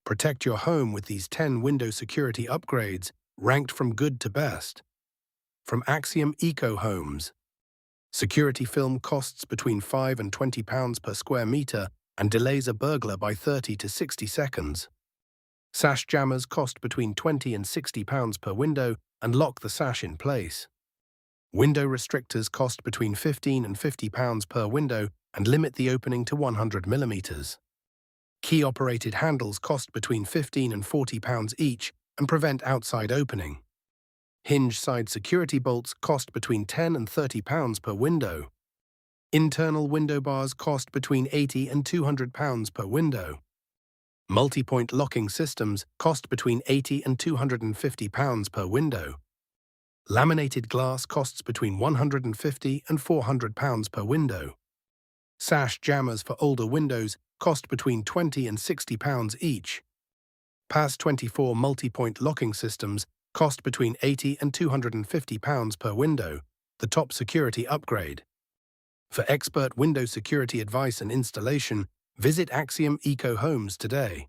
Protect your home with these 10 window security upgrades, ranked from good to best. From Axiom Eco Homes. Security film costs between £5 and £20 per square meter and delays a burglar by 30 to 60 seconds. Sash jammers cost between £20 and £60 per window and lock the sash in place. Window restrictors cost between £15 and £50 per window and limit the opening to 100 millimeters. Key-operated handles cost between £15 and £40 each and prevent outside opening. Hinge-Side security bolts cost between £10 and £30 per window. Internal window bars cost between £80 and £200 per window. Multi-point locking systems cost between £80 and £250 per window. Laminated glass costs between £150 and £400 per window. Sash jammers for older windows cost between £20 and £60 each. PAS 24 multi-point locking systems cost between £80 and £250 per window, the top security upgrade. For expert window security advice and installation, visit Axiom Eco Homes today.